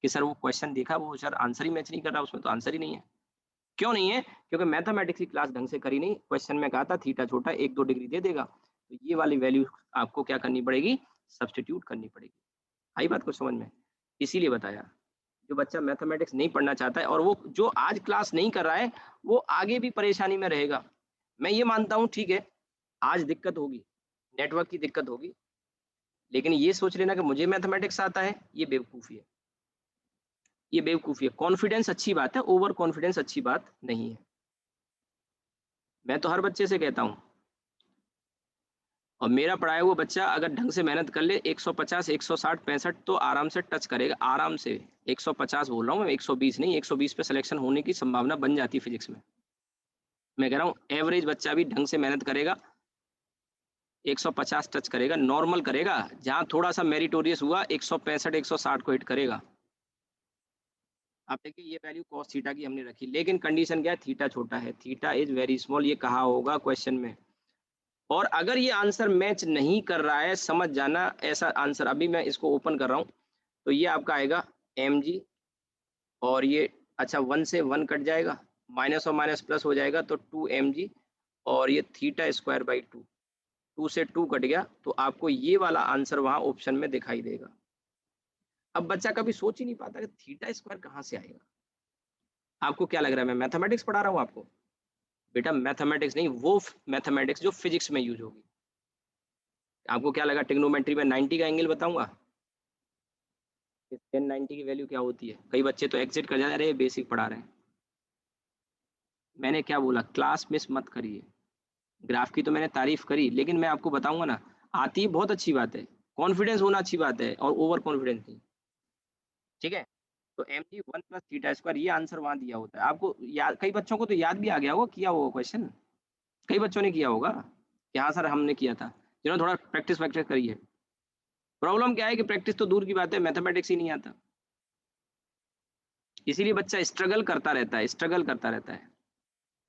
कि सर वो क्वेश्चन देखा, वो सर आंसर ही मैच नहीं कर रहा, उसमें तो आंसर ही नहीं है। क्यों नहीं है? क्योंकि मैथमेटिक्स की क्लास ढंग से करी नहीं, क्वेश्चन में कहा था थीटा छोटा 1-2 डिग्री दे देगा, तो ये वाली वैल्यू आपको क्या करनी पड़ेगी, सब्स्टिट्यूट करनी पड़ेगी। आई बात को समझ में? इसीलिए बताया, जो बच्चा मैथमेटिक्स नहीं पढ़ना चाहता है और वो जो आज क्लास नहीं कर रहा है, वो आगे भी परेशानी में रहेगा। मैं ये मानता हूँ ठीक है, आज दिक्कत होगी, नेटवर्क की दिक्कत होगी, लेकिन ये सोच लेना कि मुझे मैथमेटिक्स आता है, ये बेवकूफ़ी है। ये बेवकूफ़ी है। कॉन्फिडेंस अच्छी बात है, ओवर कॉन्फिडेंस अच्छी बात नहीं है। मैं तो हर बच्चे से कहता हूँ, और मेरा पढ़ाया हुआ बच्चा अगर ढंग से मेहनत कर ले 150, 160, 65 तो आराम से टच करेगा, आराम से। 150 बोल रहा हूँ मैं, 120 नहीं, 120 पे सिलेक्शन होने की संभावना बन जाती है फिजिक्स में। मैं कह रहा हूँ एवरेज बच्चा भी ढंग से मेहनत करेगा, 150 टच करेगा, नॉर्मल करेगा, जहाँ थोड़ा सा मेरिटोरियस हुआ 165, 160 को हिट करेगा। आप देखिए ये वैल्यू कॉस थीटा की हमने रखी, लेकिन कंडीशन क्या है, थीटा छोटा है, थीटा इज वेरी स्मॉल, ये कहा होगा क्वेश्चन में। और अगर ये आंसर मैच नहीं कर रहा है, समझ जाना ऐसा आंसर, अभी मैं इसको ओपन कर रहा हूँ, तो ये आपका आएगा mg, और ये अच्छा 1 से 1 कट जाएगा, माइनस और माइनस प्लस हो जाएगा, तो 2mg, और ये थीटा स्क्वायर बाई 2, 2 से 2 कट गया, तो आपको ये वाला आंसर वहाँ ऑप्शन में दिखाई देगा। अब बच्चा कभी सोच ही नहीं पाता कि थीटा स्क्वायर कहाँ से आएगा। आपको क्या लग रहा है मैं मैथमेटिक्स पढ़ा रहा हूँ आपको? बेटा मैथमेटिक्स नहीं, वो मैथमेटिक्स जो फिजिक्स में यूज होगी। आपको क्या लगा ट्रिग्नोमेट्री में 90 का एंगल बताऊंगा? 1090 की वैल्यू क्या होती है? कई बच्चे तो एग्जिट कर जाते हैं, अरे बेसिक पढ़ा रहे हैं। मैंने क्या बोला, क्लास मिस मत करिए। ग्राफ की तो मैंने तारीफ करी, लेकिन मैं आपको बताऊंगा ना, आती है बहुत अच्छी बात है, कॉन्फिडेंस होना अच्छी बात है, और ओवर कॉन्फिडेंस नहीं। ठीक है, तो M G 1 plus theta square, ये आंसर वहां दिया होता है आपको याद। कई बच्चों को तो याद भी आ गया होगा, किया होगा क्वेश्चन, कई बच्चों ने किया होगा कि हाँ सर हमने किया था, जिन्होंने थोड़ा प्रैक्टिस वैक्टिस करी है। प्रॉब्लम क्या है कि प्रैक्टिस तो दूर की बात है, मैथमेटिक्स ही नहीं आता, इसीलिए बच्चा स्ट्रगल करता रहता है, स्ट्रगल करता रहता है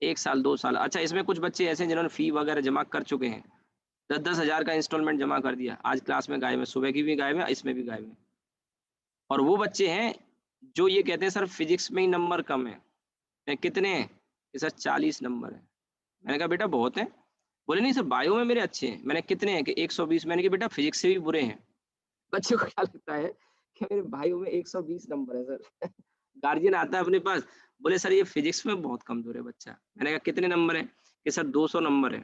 1 साल 2 साल। अच्छा इसमें कुछ बच्चे ऐसे हैं जिन्होंने फी वगैरह जमा कर चुके हैं, 10-10 हज़ार का इंस्टॉलमेंट जमा कर दिया, आज क्लास में गायब है, सुबह की भी गायब है, इसमें भी गायब है। और वो बच्चे हैं जो ये कहते हैं सर फिजिक्स में ही नंबर कम है। मैं कितने हैं? कि सर 40 नंबर है। मैंने कहा बेटा बहुत है। बोले नहीं सर बायो में मेरे अच्छे हैं। मैंने कितने हैं? कि 120। मैंने कहा बेटा फिजिक्स से भी बुरे हैं। बच्चे को क्या लगता है कि मेरे भाइयों में 120 नंबर है सर। गार्जियन आता है अपने पास, बोले सर ये फिजिक्स में बहुत कमजोर है बच्चा। मैंने कहा कितने नंबर है? कि सर 200 नंबर है,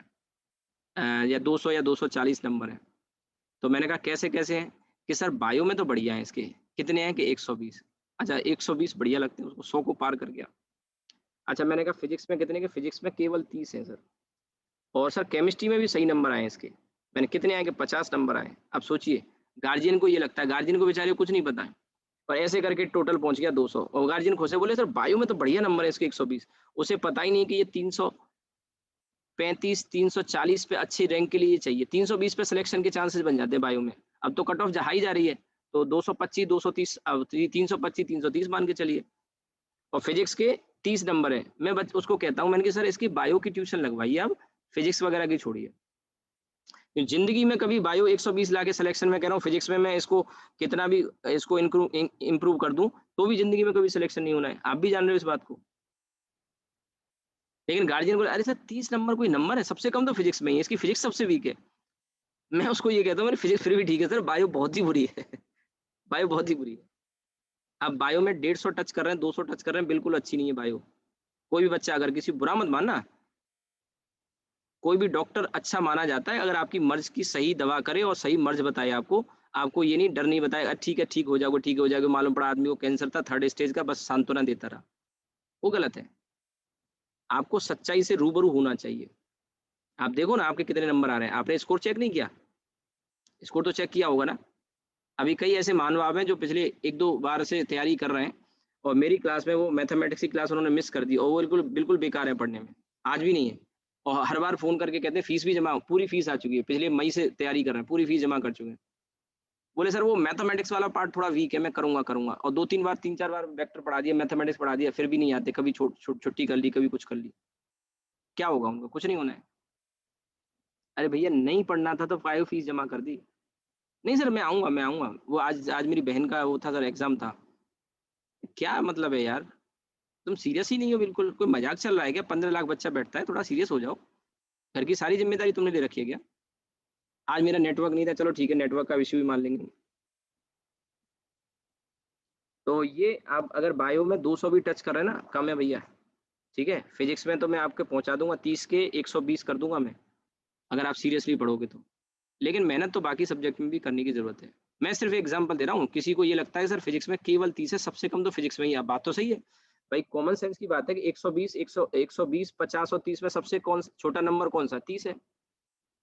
या 200 या 240 नंबर है। तो मैंने कहा कैसे कैसे हैं? कि सर बायो में तो बढ़िया है इसके। कितने हैं? कि 120। अच्छा 120 बढ़िया लगते हैं उसको, 100 को पार कर गया। अच्छा मैंने कहा फिजिक्स में कितने के? फिजिक्स में केवल 30 है सर। और सर केमिस्ट्री में भी सही नंबर आए इसके। मैंने कितने आए? कि 50 नंबर आए। अब सोचिए, गार्जियन को ये लगता है, गार्जियन को बेचारे को कुछ नहीं पता है, और ऐसे करके टोटल पहुंच गया 200। और गार्जियन खुश है, बोले सर बायो में तो बढ़िया नंबर है इसके 120। उसे पता ही नहीं कि ये 335 340 पे अच्छी रैंक के लिए चाहिए, 320 पे सिलेक्शन के चांसेस बन जाते हैं बायो में। अब तो कट ऑफ हाई जा रही है, तो 225 230, अब 325 330 मान के चलिए। और फिजिक्स के 30 नंबर है। मैं उसको कहता हूँ, मैंने कि सर इसकी बायो की ट्यूशन लगवाइए आप, फिजिक्स वगैरह की छोड़िए। जिंदगी में कभी बायो 120 ला के सिलेक्शन में, कह रहा हूँ फिजिक्स में मैं इसको कितना भी इसको इंप्रूव कर दूं, तो भी जिंदगी में कभी सिलेक्शन नहीं होना है। आप भी जान रहे हो इस बात को। लेकिन गार्जियन को अरे सर 30 नंबर कोई नंबर है? सबसे कम तो फिजिक्स में ही है, इसकी फिजिक्स सबसे वीक है। मैं उसको ये कहता हूँ मेरी फिजिक्स फिर भी ठीक है सर, बायो बहुत ही बुरी है। बायो बहुत ही बुरी है। आप बायो में 150 टच कर रहे हैं, 200 टच कर रहे हैं, बिल्कुल अच्छी नहीं है बायो। कोई भी बच्चा, अगर किसी बुरा मत मानना, कोई भी डॉक्टर अच्छा माना जाता है अगर आपकी मर्ज की सही दवा करे और सही मर्ज बताए आपको। आपको ये नहीं डर नहीं बताएगा ठीक है ठीक हो जाओगे ठीक हो जाओगे, मालूम पड़ा आदमी को कैंसर था 3rd स्टेज का, बस सांत्वना देता रहा, वो गलत है। आपको सच्चाई से रूबरू होना चाहिए। आप देखो ना आपके कितने नंबर आ रहे हैं, आपने स्कोर चेक नहीं किया? स्कोर तो चेक किया होगा ना? अभी कई ऐसे महानुभाव हैं जो पिछले 1-2 बार से तैयारी कर रहे हैं और मेरी क्लास में वो मैथमेटिक्स की क्लास उन्होंने मिस कर दी और वो बिल्कुल बिल्कुल बेकार है पढ़ने में, आज भी नहीं है। और हर बार फ़ोन करके कहते हैं फीस भी जमा पूरी फीस आ चुकी है, पिछले मई से तैयारी कर रहे हैं, पूरी फीस जमा कर चुके हैं। बोले सर वो मैथमेटिक्स वाला पार्ट थोड़ा वीक है, मैं करूँगा, करूँगा और 2-3 बार 3-4 बार वेक्टर पढ़ा दिया, मैथमेटिक्स पढ़ा दिया, फिर भी नहीं आते, कभी छुट्टी कर ली, कभी कुछ कर ली। क्या होगा उनको? कुछ नहीं होना है। अरे भैया नहीं पढ़ना था तो फाइव फीस जमा कर दी। नहीं सर मैं आऊँगा, मैं आऊँगा। वो आज आज मेरी बहन का वो था सर एग्ज़ाम था। क्या मतलब है यार? तुम सीरियस ही नहीं हो बिल्कुल, कोई मज़ाक चल रहा है क्या? 15 लाख बच्चा बैठता है, थोड़ा सीरियस हो जाओ। घर की सारी ज़िम्मेदारी तुमने ले रखी है क्या? आज मेरा नेटवर्क नहीं था, चलो ठीक है नेटवर्क का इश्यू भी मान लेंगे। तो ये आप अगर बायो में 200 भी टच कर रहे हैं ना, कम है भैया, ठीक है? फिज़िक्स में तो मैं आपके पहुँचा दूँगा 30 के 120 कर दूँगा मैं, अगर आप सीरियसली पढ़ोगे तो। लेकिन मेहनत तो बाकी सब्जेक्ट में भी करने की ज़रूरत है। मैं सिर्फ़ एग्ज़ाम्पल दे रहा हूँ, किसी को ये लगता है सर फिज़िक्स में केवल 30 है, सबसे कम तो फिज़िक्स में ही है, बात तो सही है। भाई कॉमन सेंस की बात है कि 120, 120, 50 और 30 में सबसे कौन छोटा नंबर कौन-सा? 30 है।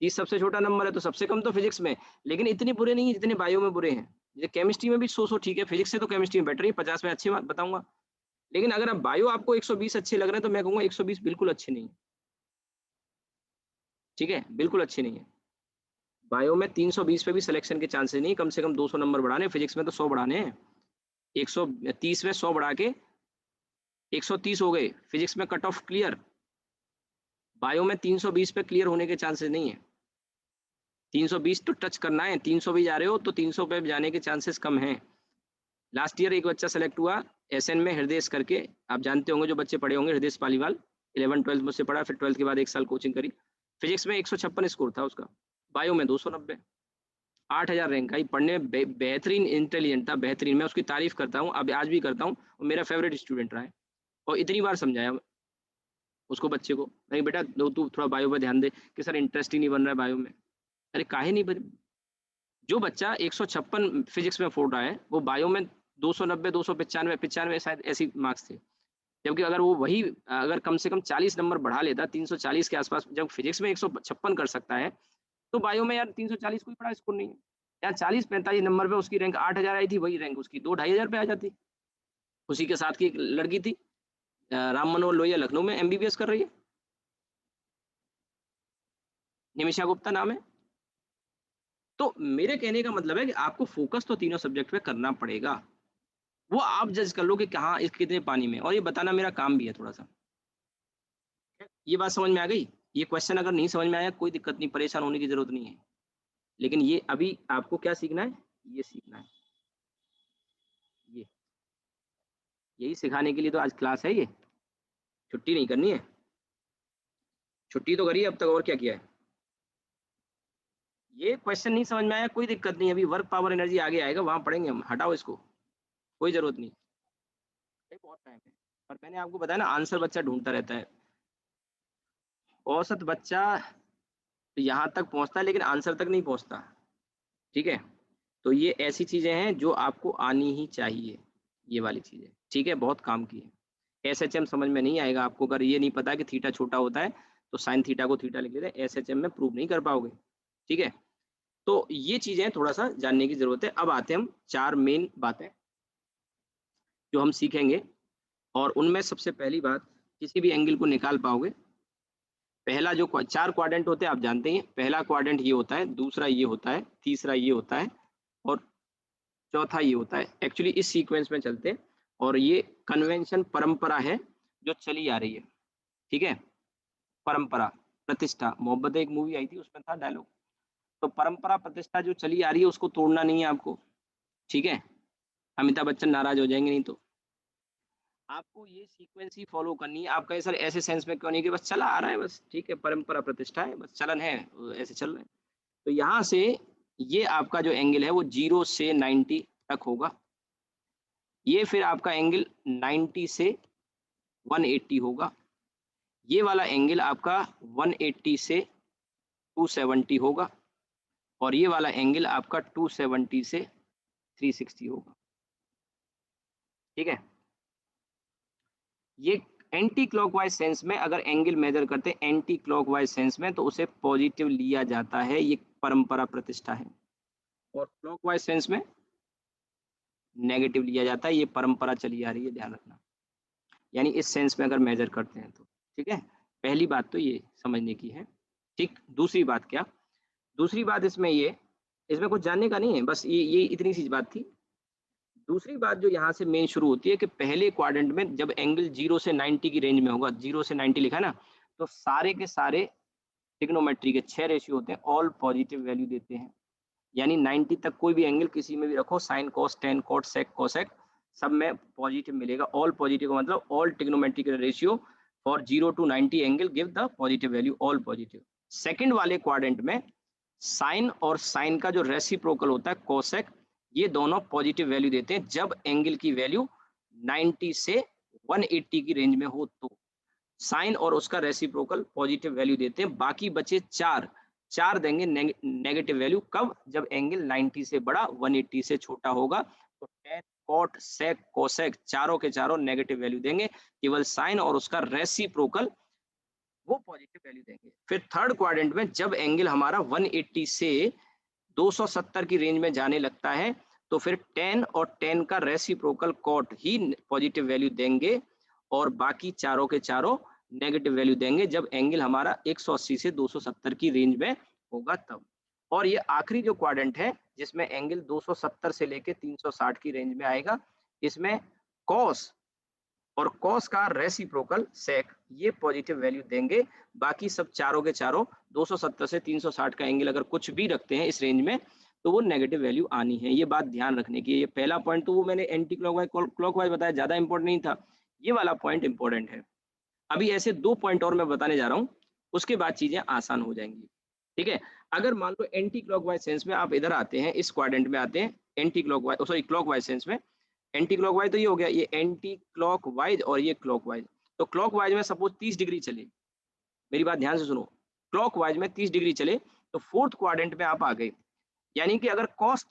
30 सबसे छोटा नंबर है, तो सबसे कम तो फिज़िक्स में है। लेकिन इतने बुरे नहीं है जितने बायो में बुरे हैं। ये केमिस्ट्री में भी 100-100 ठीक है, फिज़िक्स से तो केमिस्ट्री में बेटर ही है, 50 में अच्छी बात बताऊँगा। लेकिन अगर अब बायो आपको 120 अच्छे लग रहे हैं, तो मैं कहूँगा 120 बिल्कुल अच्छे नहीं है। ठीक है? बिल्कुल अच्छे नहीं है। बायो में 320 पे भी सिलेक्शन के चांसेस नहीं, कम से कम 200 नंबर बढ़ाने हैं, फिज़िक्स में तो 100 बढ़ाने हैं। 130 में 100 बढ़ा के 130 हो गए, फिज़िक्स में कट ऑफ क्लियर। बायो में 320 पे क्लियर होने के चांसेस नहीं है। 320 तो टच करना है, 300 भी जा रहे हो तो 300 पे जाने के चांसेस कम हैं। लास्ट ईयर एक बच्चा सेलेक्ट हुआ एसएन में हृदयेश करके, आप जानते होंगे जो बच्चे पढ़े होंगे हृदयेश पालीवाल, 11-12 मुझसे पढ़ा, फिर 12th के बाद 1 साल कोचिंग करी। फिज़िक्स में 156 स्कोर था उसका, बायो में 290, 8000 रैंक आई, पढ़ने में बेहतरीन इंटेलिजेंट था, बेहतरीन, मैं उसकी तारीफ़ करता हूँ, अब आज भी करता हूँ और मेरा फेवरेट स्टूडेंट रहा है और इतनी बार समझाया उसको बच्चे को, नहीं बेटा तू थोड़ा बायो पे ध्यान दे कि सर इंटरेस्ट ही नहीं बन रहा है बायो में। अरे काहे नहीं बन जो बच्चा 156 फिज़िक्स में फोड़ रहा है, वो बायो में 290, 295, 95 शायद ऐसी मार्क्स थे। जबकि अगर वो वही अगर कम से कम 40 नंबर बढ़ा लेता, 340 के आस-पास जब फिज़िक्स में 156 कर सकता है, तो बायो में यार 340 कोई बड़ा स्कोर नहीं है। यार 40-45 नंबर पे उसकी रैंक 8000 आई थी, वही रैंक उसकी 2 ढाई हज़ार पे आ जाती। उसी के साथ की एक लड़की थी राम मनोहर लोहिया लखनऊ में एमबीबीएस कर रही है, निमिषा गुप्ता नाम है। तो मेरे कहने का मतलब है कि आपको फ़ोकस तो तीनों सब्जेक्ट पे करना पड़ेगा। वो आप जज कर लो कि कहाँ इस कितने पानी में और ये बताना मेरा काम भी है थोड़ा-सा। ये बात समझ में आ गई? ये क्वेश्चन अगर नहीं समझ में आया कोई दिक्कत नहीं, परेशान होने की ज़रूरत नहीं है। लेकिन ये अभी आपको क्या सीखना है? ये सीखना है। ये, यही सिखाने के लिए तो आज क्लास है ये। छुट्टी नहीं करनी है। छुट्टी तो करी है अब तक और क्या किया है? ये क्वेश्चन नहीं समझ में आया कोई दिक्कत नहीं है, अभी वर्क पावर एनर्जी आगे आएगा वहाँ पढ़ेंगे हम, हटाओ इसको, कोई ज़रूरत नहीं। अरे बहुत टाइम है। और मैंने आपको बताया ना आंसर बच्चा ढूँढता रहता है। औसत बच्चा यहाँ तक पहुँचता है लेकिन आंसर तक नहीं पहुँचता, ठीक है? तो ये ऐसी चीज़ें हैं जो आपको आनी ही चाहिए, ये वाली चीज़ें, ठीक है? बहुत काम की है। एसएचएम समझ में नहीं आएगा आपको अगर ये नहीं पता कि थीटा छोटा होता है, तो साइन थीटा को थीटा लिख लेते हैं, एसएचएम में प्रूव नहीं कर पाओगे, ठीक है? तो ये चीज़ें थोड़ा-सा जानने की ज़रूरत है। अब आते हैं हम 4 मेन बातें जो हम सीखेंगे और उनमें सबसे पहली बात किसी भी एंगल को निकाल पाओगे। पहला जो 4 क्वाड्रेंट होते हैं आप जानते ही हैं, पहला क्वाड्रेंट ये होता है, दूसरा ये होता है, तीसरा ये होता है और चौथा ये होता है। एक्चुअली इस सीक्वेंस में चलते हैं और ये कन्वेंशन परंपरा है जो चली आ रही है, ठीक है? परंपरा, प्रतिष्ठा, मोहब्बतें एक मूवी आई थी उसमें था डायलॉग। तो परंपरा प्रतिष्ठा जो चली आ रही है उसको तोड़ना नहीं है आपको, ठीक है? अमिताभ बच्चन नाराज़ हो जाएँगे नहीं तो। आपको ये सीक्वेंस ही फ़ॉलो करनी है। आप कहें सर ऐसे सेंस में क्यों नहीं कि बस चला आ रहा है बस, ठीक है, परंपरा प्रतिष्ठा है, बस चलन है, ऐसे चल रहे हैं। तो यहाँ से ये आपका जो एंगल है वो 0 से 90 तक होगा। ये फिर आपका एंगल 90 से 180 होगा। ये वाला एंगल आपका 180 से 270 होगा और ये वाला एंगल आपका 270 से 360 होगा, ठीक है? ये एंटी क्लॉकवाइज सेंस में अगर एंगल मेजर करते हैं एंटी क्लॉकवाइज सेंस में तो उसे पॉजिटिव लिया जाता है, ये परंपरा प्रतिष्ठा है। और क्लॉकवाइज सेंस में नेगेटिव लिया जाता है, ये परंपरा चली आ रही है, ध्यान रखना। यानी इस सेंस में अगर मेजर करते हैं तो ठीक है, पहली बात तो ये समझने की है। ठीक, दूसरी बात क्या, दूसरी बात इसमें ये, इसमें कुछ जानने का नहीं है, बस ये इतनी सी बात थी। दूसरी बात जो यहाँ से मेन शुरू होती है कि पहले क्वाड्रेंट में जब एंगल 0 से 90 की रेंज में होगा, 0 से 90 लिखा है ना, तो सारे के सारे ट्रिग्नोमेट्री के 6 रेशियो होते हैं, ऑल पॉजिटिव वैल्यू देते हैं। यानी 90 तक कोई भी एंगल किसी में भी रखो, sine cos tan cot sec cosec सब में पॉजिटिव मिलेगा। ऑल पॉजिटिव का मतलब all trigonometric ratio for 0 to 90 angle give the positive value, all positive. Second वाले क्वाड्रेंट में साइन और साइन का जो रेसिप्रोकल होता है कोसेक, ये दोनों पॉजिटिव वैल्यू देते हैं जब एंगल की वैल्यू 90 से 180 की रेंज में हो तो साइन और उसका रेसिप्रोकल पॉजिटिव वैल्यू देते हैं। बाकी बचे चार देंगे नेगेटिव वैल्यू, कब, जब एंगल 90 से बड़ा 180 से छोटा होगा। तो टेन कॉट सेक कोसेक चारों के चारों नेगेटिव वैल्यू देंगे, केवल साइन और उसका रेसिप्रोकल वो पॉजिटिव वैल्यू देंगे। फिर थर्ड क्वाड्रेंट में जब एंगल हमारा 180 से 270 की रेंज में जाने लगता है तो फिर 10 और 10 का रेसिप्रोकल कॉट ही पॉजिटिव वैल्यू देंगे और बाकी चारों के चारों नेगेटिव वैल्यू देंगे जब एंगल हमारा 180 से 270 की रेंज में होगा तब। और ये आखिरी जो क्वाड्रेंट है जिसमें एंगल 270 से लेके 360 की रेंज में आएगा, इसमें कॉस और कॉस का रेसिप्रोकल सेक ये पॉजिटिव वैल्यू देंगे। बाकी सब चारों के चारों 270 से 360 का एंगल अगर कुछ भी रखते हैं इस रेंज में तो वो नेगेटिव वैल्यू आनी है। ये बात ध्यान रखने की है। ये पहला पॉइंट तो वो मैंने एंटी क्लॉकवाइज क्लॉकवाइज बताया, ज्यादा इंपॉर्टेंट नहीं था, ये वाला पॉइंट इंपॉर्टेंट है। अभी ऐसे 2 पॉइंट और मैं बताने जा रहा हूँ, उसके बाद चीजें आसान हो जाएंगी। ठीक है, अगर मान लो एंटी क्लॉकवाइज सेंस में आप इधर आते हैं, इस क्वाड्रेंट में आते हैं, anti clockwise sorry clockwise sense में, एंटी क्लॉकवाइज तो ये हो गया, ये एंटी क्लॉकवाइज और ये क्लॉकवाइज। तो क्लॉकवाइज में सपोज 30 डिग्री चले, मेरी बात ध्यान से सुनो, क्लॉकवाइज में 30 डिग्री चले तो फोर्थ क्वाड्रेंट में आप आ गए, यानी कि अगर कॉस